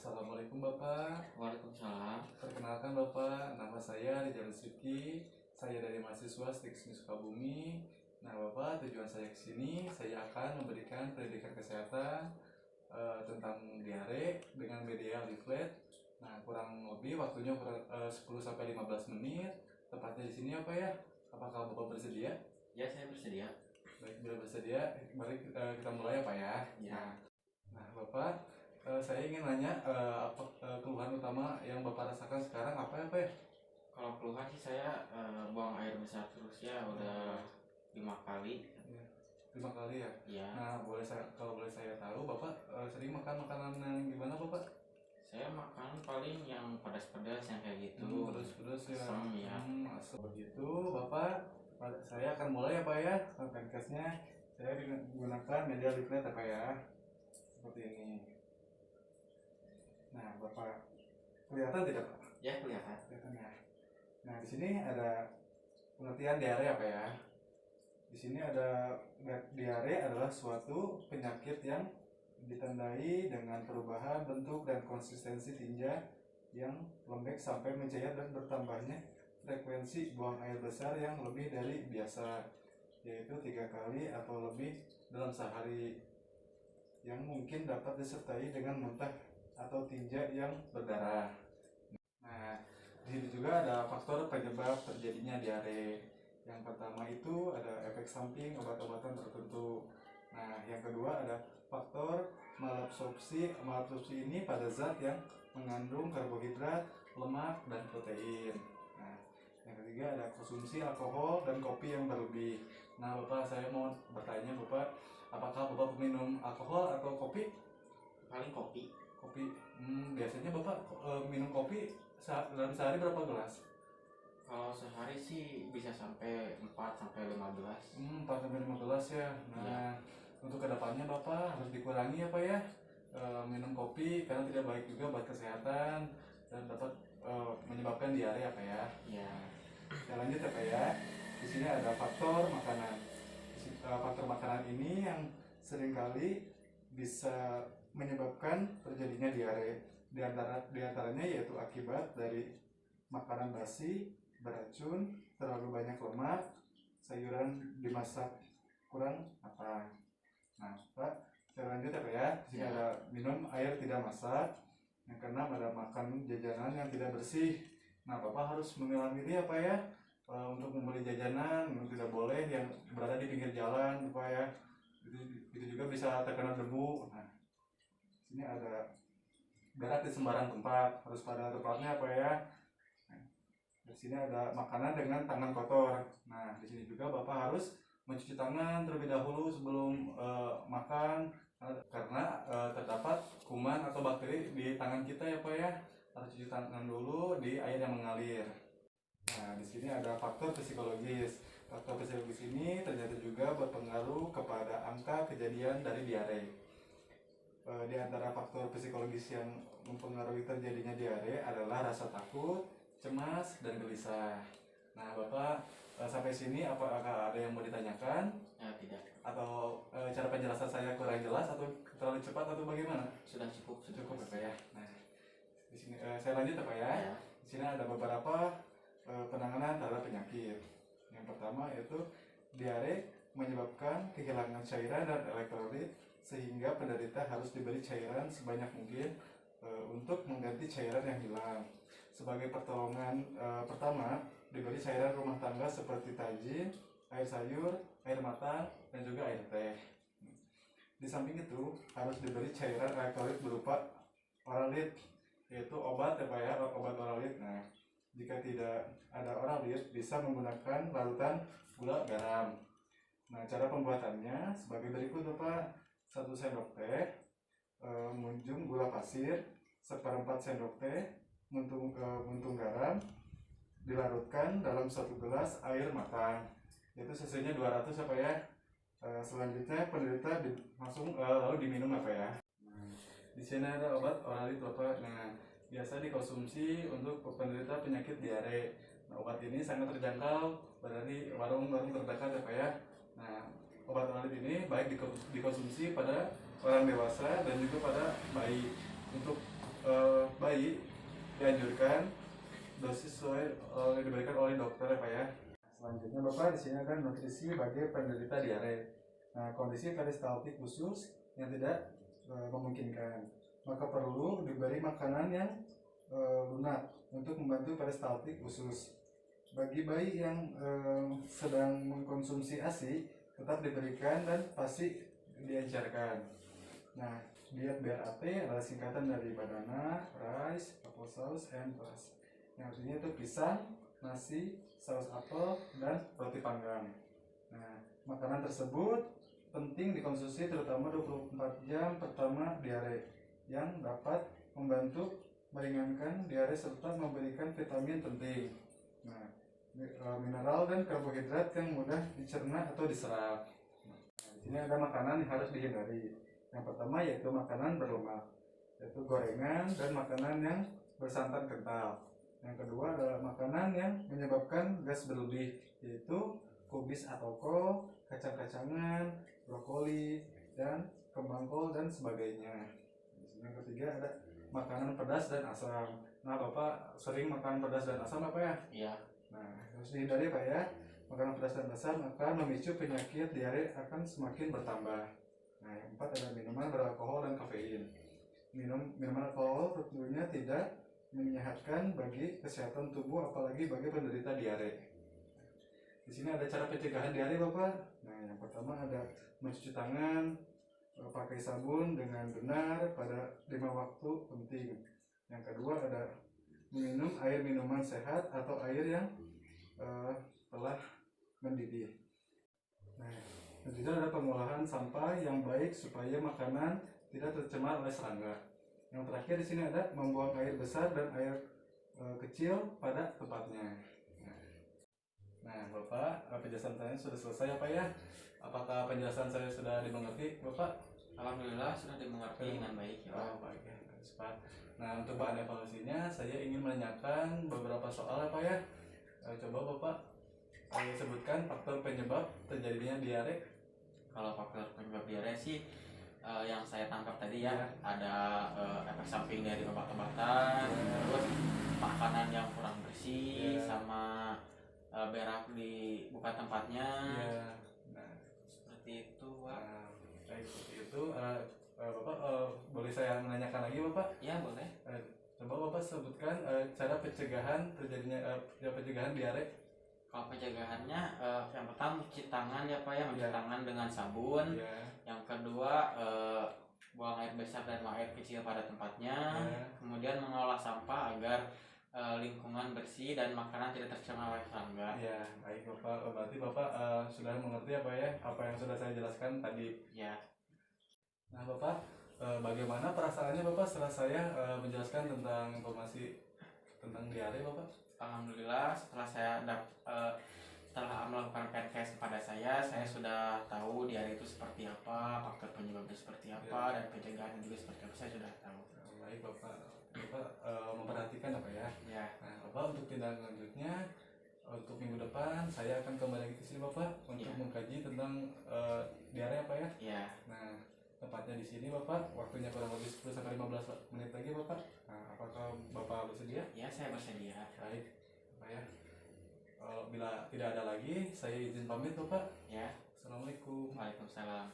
Assalamualaikum Bapak. Waalaikumsalam. Perkenalkan Bapak, nama saya Rijal Rizky. Saya dari mahasiswa Stikesmi Sukabumi. Nah Bapak, tujuan saya ke sini, saya akan memberikan pendidikan kesehatan tentang diare dengan media leaflet. Nah kurang lebih waktunya 10-15 menit. Tepatnya di sini apa ya? Apakah Bapak bersedia? Ya, saya bersedia. Baik, bila bersedia, mari kita mulai apa ya? Ya. Nah Bapak, saya ingin nanya keluhan utama yang Bapak rasakan sekarang apa ya? Kalau keluhan sih saya buang air besar terus ya, udah 5 kali. 5 kali ya? Ya, Nah, kalau boleh saya tahu, Bapak sering makan makanan yang gimana Bapak? saya makan paling yang pedas-pedas yang kayak gitu. Terus ya? Asam ya. Asam begitu, Bapak. Saya akan mulai apa ya? Podcastnya saya menggunakan media leaflet apa ya? Seperti ini. Nah, Bapak kelihatan tidak Pak? Ya, kelihatan. Kelihatan ya. Nah, di sini ada pengertian diare apa ya? Di sini ada diare adalah suatu penyakit yang ditandai dengan perubahan bentuk dan konsistensi tinja yang lembek sampai mencair dan bertambahnya frekuensi buang air besar yang lebih dari biasa, yaitu 3 kali atau lebih dalam sehari, yang mungkin dapat disertai dengan muntah atau tinja yang berdarah. Nah, di sini juga ada faktor penyebab terjadinya diare. Yang pertama itu ada efek samping obat-obatan tertentu. Nah, yang kedua ada faktor malabsorpsi. Malabsorpsi ini pada zat yang mengandung karbohidrat, lemak, dan protein. Nah, yang ketiga ada konsumsi alkohol dan kopi yang berlebih. Nah, Bapak, saya mau bertanya Bapak, apakah Bapak minum alkohol atau kopi? Paling kopi. Kopi. Biasanya Bapak minum kopi dalam sehari berapa gelas? Kalau sehari sih bisa sampai 4-15. 4-5 gelas ya. Nah, untuk kedepannya Bapak harus dikurangi apa ya? Minum kopi karena tidak baik juga buat kesehatan dan dapat menyebabkan diare apa ya? Ya. Kita lanjut apa ya? Di sini ada faktor makanan. Faktor makanan ini yang seringkali bisa menyebabkan terjadinya diare. Di antaranya yaitu akibat dari makanan basi, beracun, terlalu banyak lemak, sayuran dimasak kurang apa. Nah, Pak, saya lanjut apa ya? Di sini ada minum air tidak masak, yang keenam ada makan jajanan yang tidak bersih. Nah, Bapak harus memilah-milih apa ya? Untuk membeli jajanan yang tidak boleh yang berada di pinggir jalan, Bapak ya. Itu juga bisa terkena debu. Nah, sini ada berak di sembarang tempat, harus pada tempatnya apa ya? Di sini ada makanan dengan tangan kotor. Nah, di sini juga Bapak harus mencuci tangan terlebih dahulu sebelum makan karena terdapat kuman atau bakteri di tangan kita ya Pak ya. Harus cuci tangan dulu di air yang mengalir. Nah, di sini ada faktor psikologis. Faktor psikologis ini ternyata juga berpengaruh kepada angka kejadian dari diare. Di antara faktor psikologis yang mempengaruhi terjadinya diare adalah rasa takut, cemas, dan gelisah. Nah, Bapak sampai sini apakah ada yang mau ditanyakan? Ya, tidak. Atau cara penjelasan saya kurang jelas atau terlalu cepat atau bagaimana? Sudah cukup. Cukup Bapak ya. Nah, di sini saya lanjut Bapak ya. Ya. Di sini ada beberapa penanganan terhadap penyakit. Yang pertama yaitu diare menyebabkan kehilangan cairan dan elektrolit sehingga penderita harus diberi cairan sebanyak mungkin untuk mengganti cairan yang hilang. Sebagai pertolongan pertama, diberi cairan rumah tangga seperti tajin, air sayur, air matang, dan juga air teh. Di samping itu, harus diberi cairan elektrolit berupa oralit, yaitu obat ya Pak ya, obat oralit. Nah, jika tidak ada oralit, bisa menggunakan larutan gula garam. Nah, cara pembuatannya sebagai berikut Bapak. 1 sendok teh, munjung gula pasir, 1/4 sendok teh, muntung garam, dilarutkan dalam 1 gelas air matang. Itu cc-nya 200 apa ya. Selanjutnya penderita langsung lalu diminum apa ya. Di sini ada obat oralit Bapak. Nah, biasa dikonsumsi untuk penderita penyakit diare. Nah, obat ini sangat terjangkau dari warung-warung terdekat apa ya. Nah, obat oralit ini baik dikonsumsi pada orang dewasa dan juga pada bayi. Untuk bayi dianjurkan dosis sesuai diberikan oleh dokter ya Pak ya. Selanjutnya Bapak, di sini ada nutrisi bagi penderita diare. Nah, kondisi peristaltik khusus yang tidak memungkinkan, maka perlu diberi makanan yang lunak untuk membantu peristaltik khusus. Bagi bayi yang sedang mengkonsumsi ASI, tetap diberikan dan pasti diencerkan. Nah, diet BRAT adalah singkatan dari banana, rice, apple sauce, and plus. Yang artinya itu pisang, nasi, saus apel, dan roti panggang. Nah, makanan tersebut penting dikonsumsi terutama 24 jam pertama diare yang dapat membantu meringankan diare serta memberikan vitamin penting. Nah, mineral dan karbohidrat yang mudah dicerna atau diserap. Nah, di sini ada makanan yang harus dihindari. Yang pertama yaitu makanan berlemak, yaitu gorengan dan makanan yang bersantan kental. Yang kedua adalah makanan yang menyebabkan gas berlebih, yaitu kubis atau kol, kacang-kacangan, brokoli, dan kembang kol dan sebagainya. Yang ketiga ada makanan pedas dan asam. Nah, Bapak sering makan pedas dan asam apa ya? Iya. Nah, harus dihindari Pak ya. Makanan pedas dan asam akan memicu penyakit diare akan semakin bertambah. Nah, yang keempat ada minuman beralkohol dan kafein. Minuman alkohol tentunya tidak menyehatkan bagi kesehatan tubuh, apalagi bagi penderita diare. Di sini ada cara pencegahan diare Bapak. Nah, yang pertama ada mencuci tangan pakai sabun dengan benar pada 5 waktu penting. Yang kedua ada minum air minuman sehat atau air yang telah mendidih. Nah, ketiga ada pengolahan sampah yang baik supaya makanan tidak tercemar oleh serangga. Yang terakhir di sini ada membuang air besar dan air kecil pada tempatnya. Nah, Bapak, penjelasan saya sudah selesai apa ya? Apakah penjelasan saya sudah dimengerti, Bapak? Alhamdulillah sudah dimengerti dengan baik ya. Oh, baik ya. Cepat. Nah, untuk bahan evaluasinya saya ingin menanyakan beberapa soal apa ya? Coba Bapak sebutkan faktor penyebab terjadinya diare. Kalau faktor penyebab diare sih yang saya tangkap tadi ya, ada efek samping dari obat-obatan, terus makanan yang kurang bersih, sama berak di bukan tempatnya. Nah, seperti itu Pak. Baik, seperti itu. Bapak boleh saya menanyakan lagi Bapak? Ya boleh. Coba Bapak sebutkan cara pencegahan terjadinya pencegahan diare. Kalau pencegahannya yang pertama cuci tangan ya Pak ya, mencuci tangan dengan sabun. Yang kedua buang air besar dan air kecil pada tempatnya. Kemudian mengolah sampah agar lingkungan bersih dan makanan tidak tercemar oleh serangga. Ya, baik Bapak. Berarti Bapak sudah mengerti apa ya? Apa yang sudah saya jelaskan tadi? Ya. Nah, Bapak, bagaimana perasaannya Bapak setelah saya menjelaskan tentang informasi tentang diare, Bapak? Alhamdulillah setelah saya setelah melakukan podcast kepada saya sudah tahu diare itu seperti apa, faktor penyebabnya seperti apa, dan pencegahannya juga seperti apa, saya sudah tahu. Baik Bapak, Bapak memperhatikan apa ya? Ya. Nah, Bapak untuk tindak lanjutnya untuk minggu depan saya akan kembali lagi ke sini Bapak untuk mengkaji tentang diare apa ya? Ya. Nah, tempatnya di sini Bapak, waktunya kurang lebih 10 sampai 15 menit lagi Bapak. Nah, apakah Bapak bersedia? Ya, saya bersedia. Baik, Bapak ya. Bila tidak ada lagi, saya izin pamit Bapak. Ya. Assalamualaikum. Waalaikumsalam.